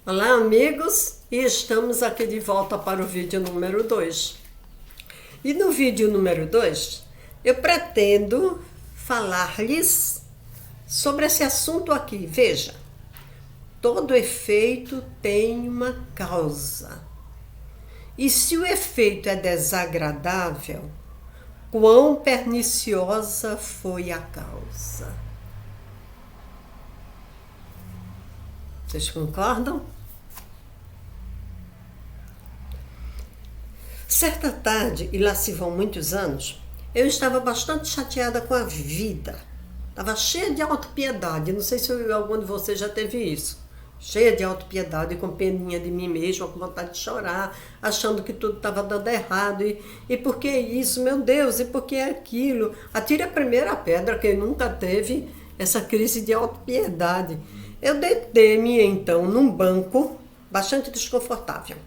Olá, amigos, e estamos aqui de volta para o vídeo número 2. E no vídeo número 2, eu pretendo falar-lhes sobre esse assunto aqui. Veja, todo efeito tem uma causa. E se o efeito é desagradável, quão perniciosa foi a causa? Vocês concordam? Certa tarde, e lá se vão muitos anos, eu estava bastante chateada com a vida. Estava cheia de autopiedade. Não sei se algum de vocês já teve isso. Cheia de autopiedade, com peninha de mim mesma, com vontade de chorar, achando que tudo estava dando errado. E por que isso, meu Deus? E por que aquilo? Atire a primeira pedra, quem nunca teve essa crise de autopiedade. Eu deitei-me então num banco bastante desconfortável.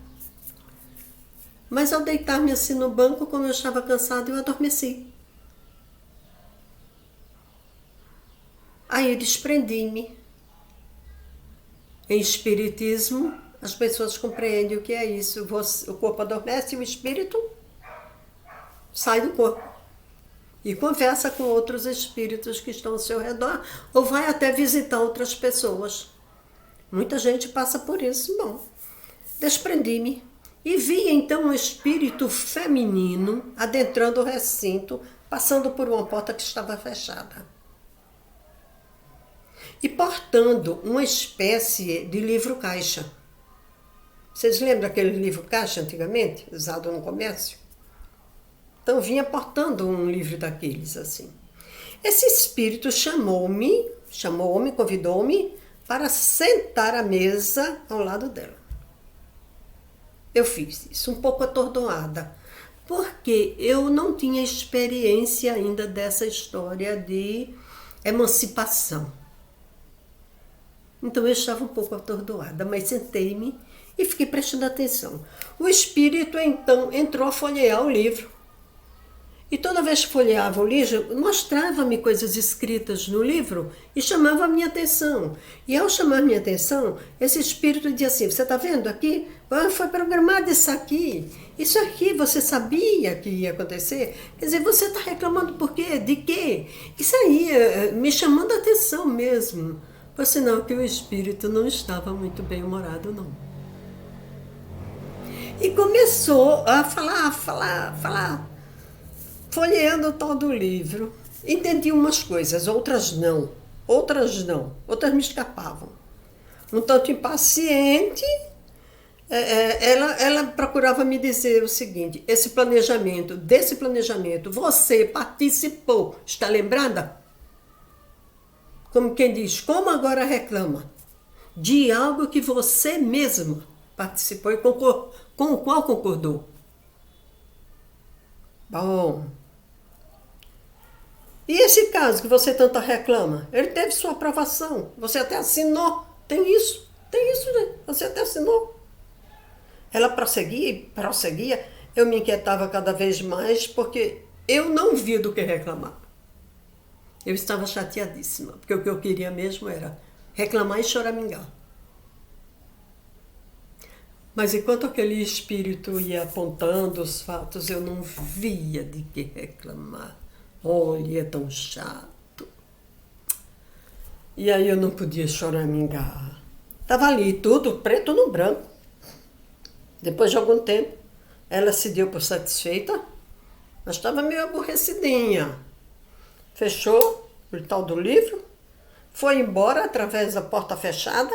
Mas ao deitar-me assim no banco, como eu estava cansada, eu adormeci. Aí desprendi-me. Em espiritismo, as pessoas compreendem o que é isso. O corpo adormece e o espírito sai do corpo. E conversa com outros espíritos que estão ao seu redor, ou vai até visitar outras pessoas. Muita gente passa por isso. Bom, desprendi-me. E vi então um espírito feminino adentrando o recinto, passando por uma porta que estava fechada. E portando uma espécie de livro-caixa. Vocês lembram daquele livro-caixa antigamente, usado no comércio? Então vinha portando um livro daqueles assim. Esse espírito chamou-me, convidou-me para sentar à mesa ao lado dela. Eu fiz isso, um pouco atordoada, porque eu não tinha experiência ainda dessa história de emancipação. Então eu estava um pouco atordoada, mas sentei-me e fiquei prestando atenção. O espírito então entrou a folhear o livro. E toda vez que folheava o livro, mostrava-me coisas escritas no livro e chamava a minha atenção. E ao chamar a minha atenção, esse espírito dizia assim, você está vendo aqui? Foi programado isso aqui. Isso aqui você sabia que ia acontecer? Quer dizer, você está reclamando por quê? De quê? Isso aí, me chamando a atenção mesmo. Por sinal que o espírito não estava muito bem-humorado, não. E começou a falar. Folheando todo o livro, entendi umas coisas, outras não. Outras me escapavam. Um tanto impaciente, ela procurava me dizer o seguinte, desse planejamento, você participou, está lembrada? Como quem diz, como agora reclama? De algo que você mesma participou e com o qual concordou. Bom, e esse caso que você tanto reclama? Ele teve sua aprovação, você até assinou. Tem isso, né? Você até assinou. Ela prosseguia, eu me inquietava cada vez mais, porque eu não vi do que reclamar. Eu estava chateadíssima, porque o que eu queria mesmo era reclamar e choramingar. Mas enquanto aquele espírito ia apontando os fatos, eu não via de que reclamar. Olha, é tão chato. E aí eu não podia choramingar. Estava ali tudo preto no branco. Depois de algum tempo, ela se deu por satisfeita, mas estava meio aborrecidinha. Fechou o tal do livro, foi embora através da porta fechada,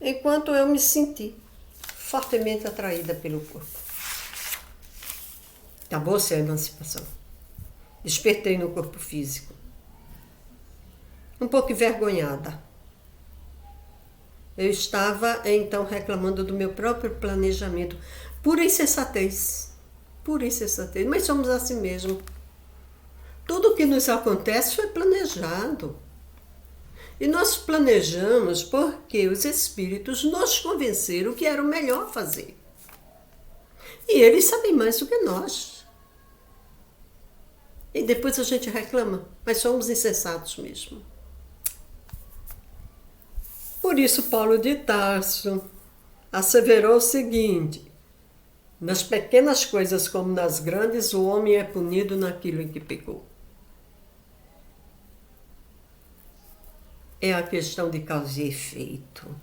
enquanto eu me senti fortemente atraída pelo corpo. Acabou-se a emancipação. Despertei no corpo físico. Um pouco envergonhada. Eu estava, então, reclamando do meu próprio planejamento. Pura insensatez. Mas somos assim mesmo. Tudo o que nos acontece foi planejado. E nós planejamos porque os espíritos nos convenceram que era o melhor fazer. E eles sabem mais do que nós. E depois a gente reclama, mas somos insensatos mesmo. Por Por isso, Paulo de Tarso asseverou o seguinte: nas pequenas coisas como nas grandes, o homem é punido naquilo em que pecou. É a questão de causa e efeito.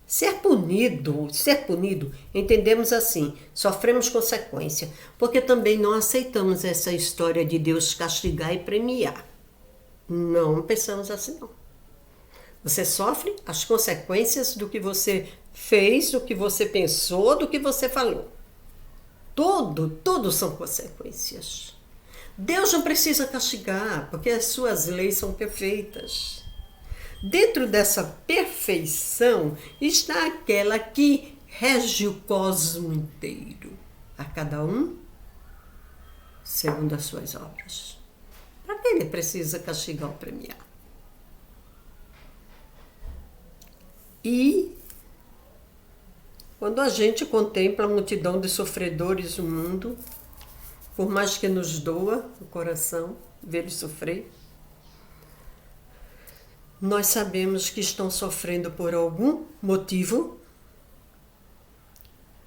Ser punido, entendemos assim, sofremos consequência, porque também não aceitamos essa história de Deus castigar e premiar. Não pensamos assim, não. Você sofre as consequências do que você fez, do que você pensou, do que você falou. Tudo são consequências. Deus não precisa castigar, porque as suas leis são perfeitas. Dentro dessa perfeição está aquela que rege o cosmo inteiro, a cada um segundo as suas obras. Para que ele precisa castigar ou premiar? E quando a gente contempla a multidão de sofredores no mundo, por mais que nos doa o coração vê-los sofrer, nós sabemos que estão sofrendo por algum motivo,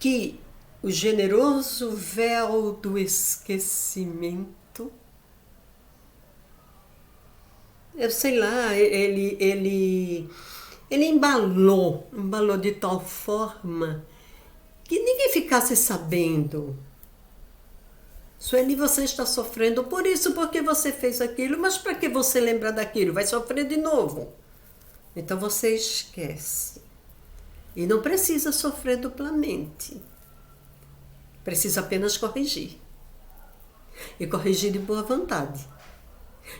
que o generoso véu do esquecimento, eu sei lá, ele embalou de tal forma que ninguém ficasse sabendo. Sueli, você está sofrendo por isso, porque você fez aquilo, mas para que você lembrar daquilo? Vai sofrer de novo. Então você esquece. E não precisa sofrer duplamente. Precisa apenas corrigir. E corrigir de boa vontade.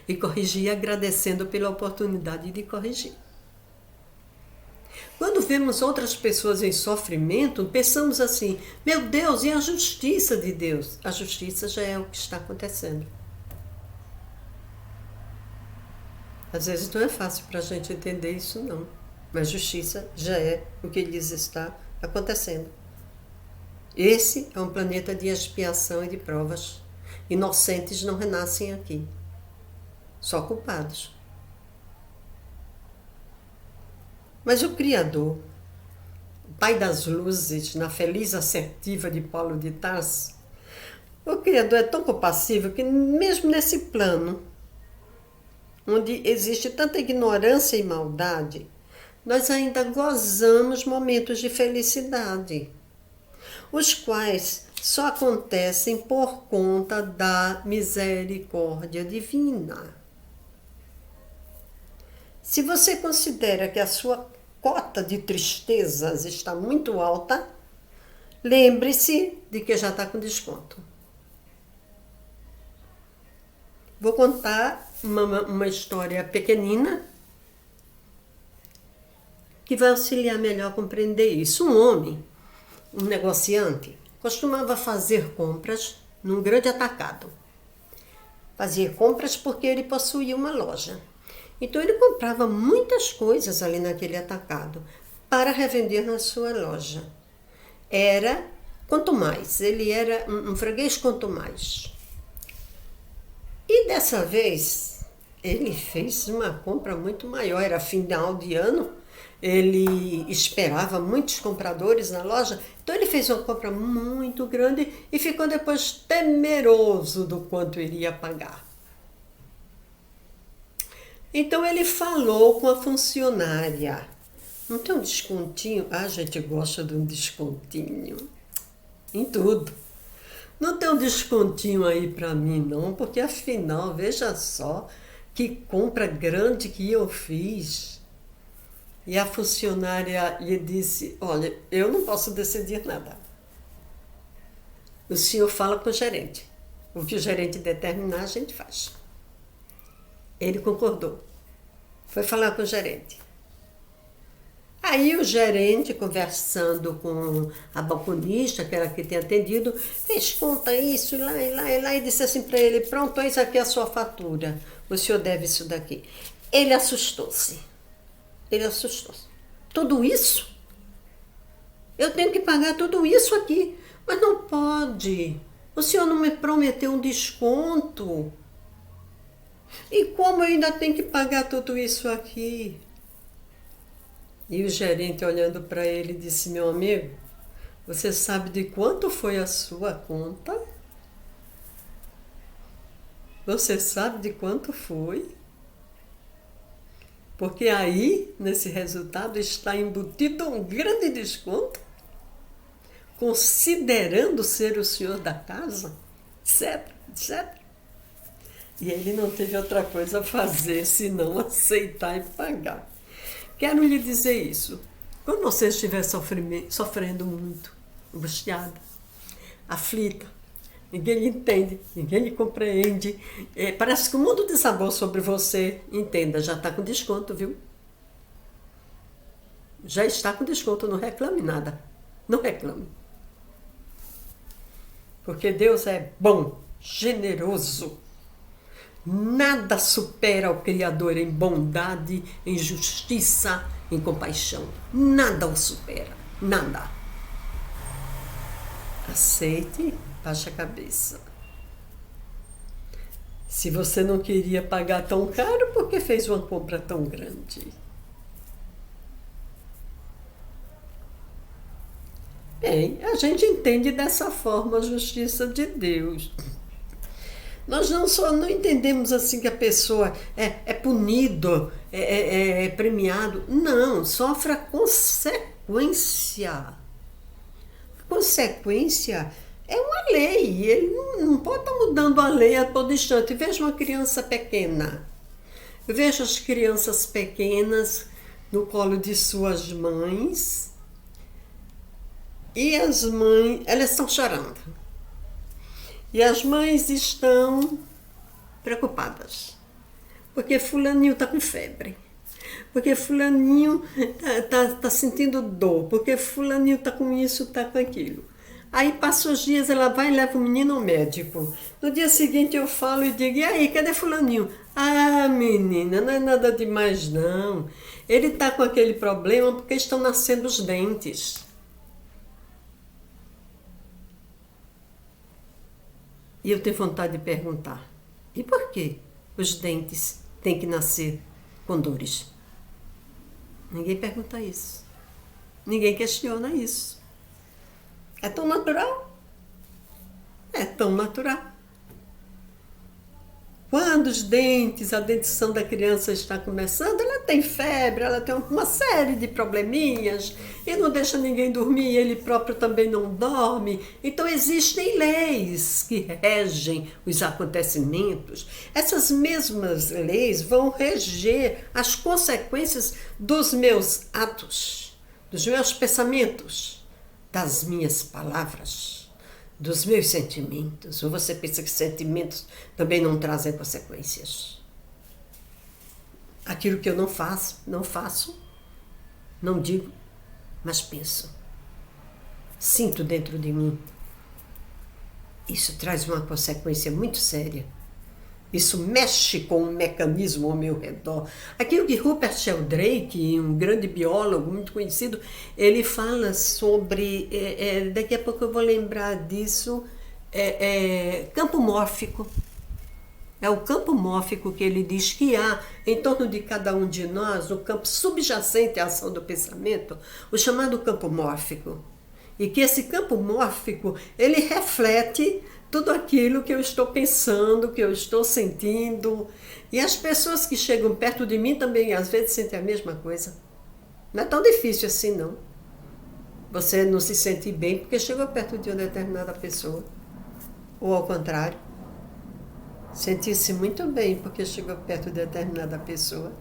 E corrigir agradecendo pela oportunidade de corrigir. Quando vemos outras pessoas em sofrimento, pensamos assim: meu Deus, e a justiça de Deus? A justiça já é o que está acontecendo. Às vezes não é fácil para a gente entender isso, não. Mas justiça já é o que lhes está acontecendo. Esse é um planeta de expiação e de provas. Inocentes não renascem aqui. Só culpados. Mas o Criador, o Pai das Luzes, na feliz assertiva de Paulo de Tarso, o Criador é tão compassivo que mesmo nesse plano, onde existe tanta ignorância e maldade, nós ainda gozamos momentos de felicidade, os quais só acontecem por conta da misericórdia divina. Se você considera que a sua cota de tristezas está muito alta, lembre-se de que já está com desconto. Vou contar uma história pequenina que vai auxiliar melhor a compreender isso. Um homem, um negociante, costumava fazer compras num grande atacado. Fazia compras porque ele possuía uma loja. Então ele comprava muitas coisas ali naquele atacado para revender na sua loja. Era quanto mais, ele era um freguês quanto mais. E dessa vez ele fez uma compra muito maior, era final de ano, ele esperava muitos compradores na loja, então ele fez uma compra muito grande e ficou depois temeroso do quanto iria pagar. Então ele falou com a funcionária: não tem um descontinho? Ah, a gente gosta de um descontinho em tudo. Não tem um descontinho aí para mim não, porque afinal, veja só que compra grande que eu fiz. E a funcionária lhe disse: olha, eu não posso decidir nada. O senhor fala com o gerente. O que o gerente determinar, a gente faz. Ele concordou. Foi falar com o gerente. Aí o gerente, conversando com a balconista, que era que tinha atendido, fez conta isso, e lá, e disse assim para ele: pronto, isso aqui é a sua fatura. O senhor deve isso daqui. Ele assustou-se. Tudo isso? Eu tenho que pagar tudo isso aqui. Mas não pode. O senhor não me prometeu um desconto. E como eu ainda tenho que pagar tudo isso aqui? E o gerente, olhando para ele, disse: meu amigo, você sabe de quanto foi a sua conta? Você sabe de quanto foi? Porque aí, nesse resultado, está embutido um grande desconto, considerando ser o senhor da casa, etc, etc. E ele não teve outra coisa a fazer senão aceitar e pagar. Quero lhe dizer isso. Quando você estiver sofrendo muito, angustiada, aflita, ninguém lhe entende, ninguém lhe compreende, parece que o mundo desabou sobre você, entenda, já está com desconto, viu? Já está com desconto, não reclame nada. Não reclame. Porque Deus é bom, generoso. Nada supera o Criador em bondade, em justiça, em compaixão. Nada o supera. Nada. Aceite, baixe a cabeça. Se você não queria pagar tão caro, por que fez uma compra tão grande? Bem, a gente entende dessa forma a justiça de Deus. Nós não entendemos assim que a pessoa é punido, é premiado. Não, sofre a consequência. A consequência é uma lei. Ele não pode estar mudando a lei a todo instante. Veja uma criança pequena. Veja as crianças pequenas no colo de suas mães. E as mães, elas estão chorando. E as mães estão preocupadas. Porque fulaninho está com febre. Porque fulaninho tá sentindo dor. Porque fulaninho está com isso, está com aquilo. Aí passa os dias, ela vai e leva o menino ao médico. No dia seguinte eu falo e digo: e aí, cadê fulaninho? Ah, menina, não é nada demais não. Ele está com aquele problema porque estão nascendo os dentes. E eu tenho vontade de perguntar: e por que os dentes têm que nascer com dores? Ninguém pergunta isso. Ninguém questiona isso. É tão natural. É tão natural. Quando os dentes, a dentição da criança está começando, ela tem febre, ela tem uma série de probleminhas, e não deixa ninguém dormir, ele próprio também não dorme. Então existem leis que regem os acontecimentos. Essas mesmas leis vão reger as consequências dos meus atos, dos meus pensamentos, das minhas palavras, dos meus sentimentos. Ou você pensa que sentimentos também não trazem consequências? Aquilo que eu não faço, não digo, mas penso. Sinto dentro de mim. Isso traz uma consequência muito séria. Isso mexe com um mecanismo ao meu redor. Aquilo que Rupert Sheldrake, um grande biólogo muito conhecido, ele fala sobre, daqui a pouco eu vou lembrar disso, campo mórfico. É o campo mórfico que ele diz que há em torno de cada um de nós, no campo subjacente à ação do pensamento, o chamado campo mórfico. E que esse campo mórfico, ele reflete tudo aquilo que eu estou pensando, que eu estou sentindo. E as pessoas que chegam perto de mim também, às vezes, sentem a mesma coisa. Não é tão difícil assim, não. Você não se sente bem porque chegou perto de uma determinada pessoa. Ou ao contrário, sentir-se muito bem porque chegou perto de determinada pessoa.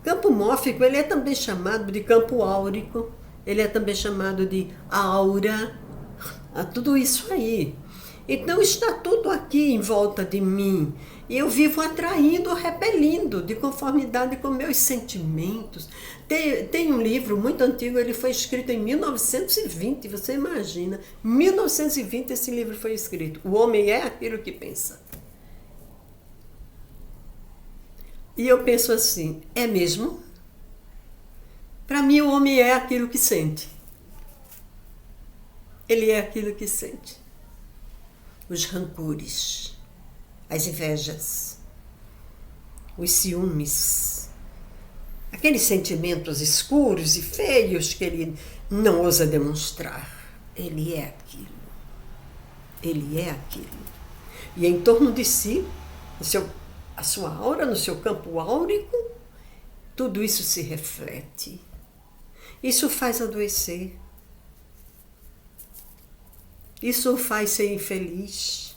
Campo mórfico, ele é também chamado de campo áurico, ele é também chamado de aura, tudo isso aí. Então está tudo aqui em volta de mim. E eu vivo atraindo ou repelindo de conformidade com meus sentimentos. Tem um livro muito antigo, ele foi escrito em 1920, você imagina. Em 1920 esse livro foi escrito. O homem é aquilo que pensa. E eu penso assim, é mesmo? Para mim o homem é aquilo que sente. Ele é aquilo que sente. Os rancores, as invejas, os ciúmes, aqueles sentimentos escuros e feios que ele não ousa demonstrar. Ele é aquilo. Ele é aquilo. E em torno de si, a sua aura, no seu campo áurico, tudo isso se reflete. Isso faz adoecer. Isso o faz ser infeliz.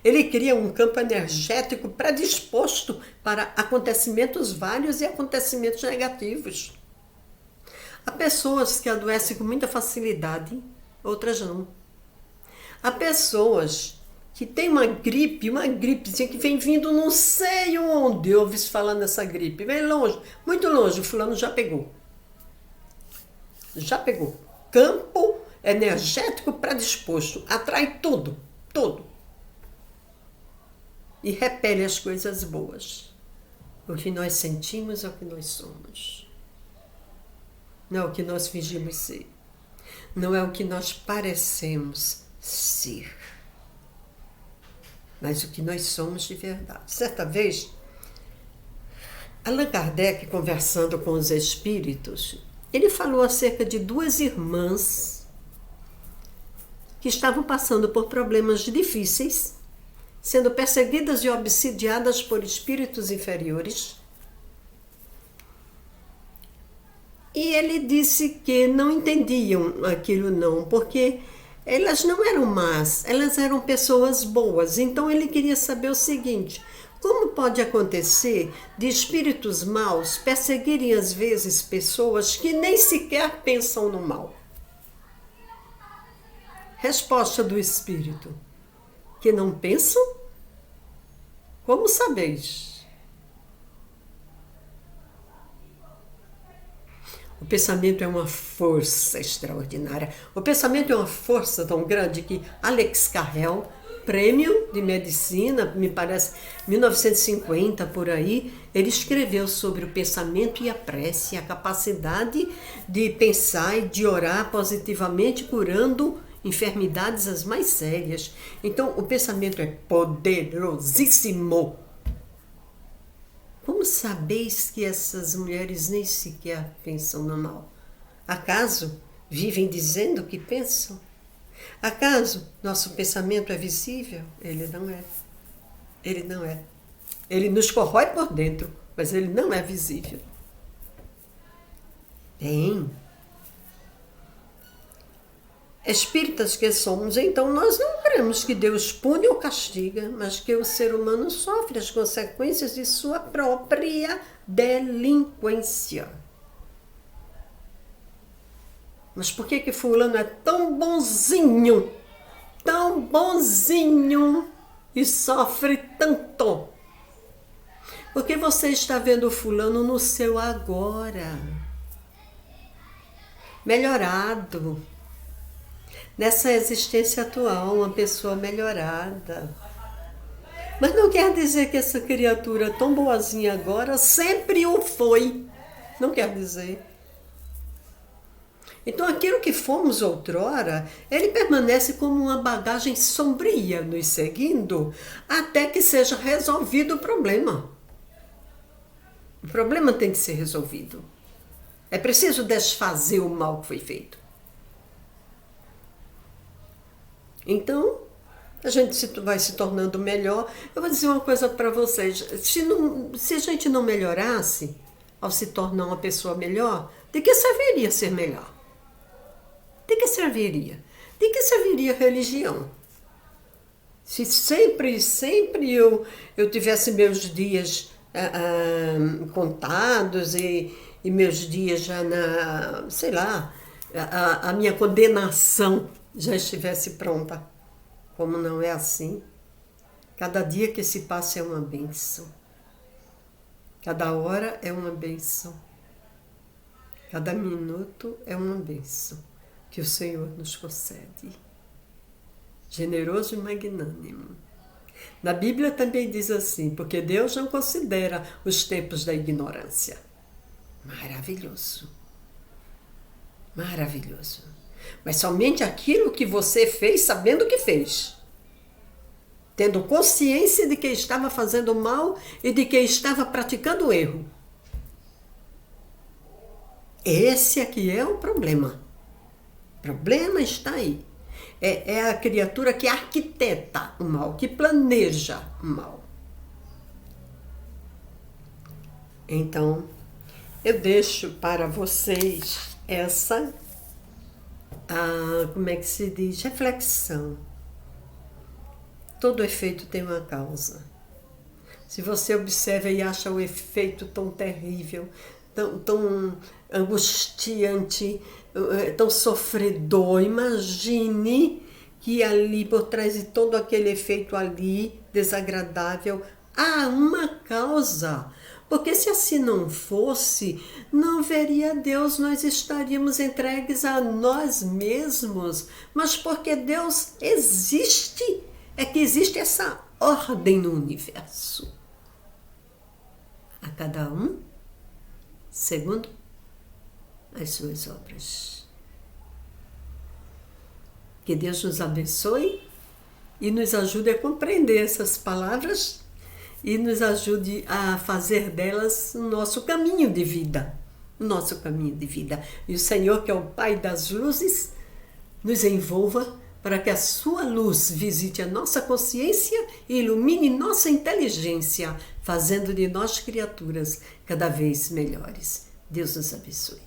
Ele cria um campo energético predisposto para acontecimentos vários e acontecimentos negativos. Há pessoas que adoecem com muita facilidade, outras não. Há pessoas que têm uma gripezinha que vem vindo não sei onde. Eu ouvi falar nessa gripe. Vem longe, muito longe, o fulano já pegou. Já pegou. Campo energético predisposto. Atrai tudo. E repele as coisas boas. O que nós sentimos é o que nós somos. Não é o que nós fingimos ser. Não é o que nós parecemos ser. Mas o que nós somos de verdade. Certa vez, Allan Kardec, conversando com os espíritos, ele falou acerca de duas irmãs que estavam passando por problemas difíceis, sendo perseguidas e obsidiadas por espíritos inferiores. E ele disse que não entendiam aquilo não, porque elas não eram más, elas eram pessoas boas. Então ele queria saber o seguinte: como pode acontecer de espíritos maus perseguirem às vezes pessoas que nem sequer pensam no mal? Resposta do espírito: que não pensam? Como sabeis? O pensamento é uma força extraordinária. O pensamento é uma força tão grande que Alex Carrel, prêmio de medicina, me parece, 1950 por aí, ele escreveu sobre o pensamento e a prece, a capacidade de pensar e de orar positivamente, curando enfermidades as mais sérias. Então, o pensamento é poderosíssimo. Como sabeis que essas mulheres nem sequer pensam no mal? Acaso vivem dizendo que pensam? Acaso nosso pensamento é visível? Ele não é. Ele não é. Ele nos corrói por dentro, mas ele não é visível. Bem, espíritas que somos, então nós não cremos que Deus pune ou castiga, mas que o ser humano sofre as consequências de sua própria delinquência. Mas por que fulano é tão bonzinho e sofre tanto? Porque você está vendo o fulano no seu agora, melhorado. Nessa existência atual, uma pessoa melhorada. Mas não quer dizer que essa criatura tão boazinha agora sempre o foi. Não quer dizer. Então aquilo que fomos outrora, ele permanece como uma bagagem sombria nos seguindo até que seja resolvido o problema. O problema tem que ser resolvido. É preciso desfazer o mal que foi feito. Então, a gente vai se tornando melhor. Eu vou dizer uma coisa para vocês. Se a gente não melhorasse ao se tornar uma pessoa melhor, de que serviria ser melhor? De que serviria? De que serviria a religião? Se sempre eu tivesse meus dias contados e meus dias já sei lá, a minha condenação já estivesse pronta. Como não é assim, cada dia que se passa é uma bênção. Cada hora é uma bênção. Cada minuto é uma bênção que o Senhor nos concede. Generoso e magnânimo. Na Bíblia também diz assim, porque Deus não considera os tempos da ignorância. Maravilhoso. Maravilhoso. Mas somente aquilo que você fez sabendo que fez. Tendo consciência de que estava fazendo mal e de que estava praticando o erro. Esse aqui é o problema. O problema está aí. É a criatura que arquiteta o mal, que planeja o mal. Então, eu deixo para vocês essa, como é que se diz? Reflexão. Todo efeito tem uma causa. Se você observa e acha o efeito tão terrível, tão angustiante, tão sofredor, imagine que ali, por trás de todo aquele efeito ali, desagradável, há uma causa. Porque se assim não fosse, não haveria Deus, nós estaríamos entregues a nós mesmos. Mas porque Deus existe, é que existe essa ordem no universo. A cada um, segundo as suas obras. Que Deus nos abençoe e nos ajude a compreender essas palavras e nos ajude a fazer delas o nosso caminho de vida. O nosso caminho de vida. E o Senhor, que é o Pai das luzes, nos envolva para que a sua luz visite a nossa consciência e ilumine nossa inteligência, fazendo de nós criaturas cada vez melhores. Deus nos abençoe.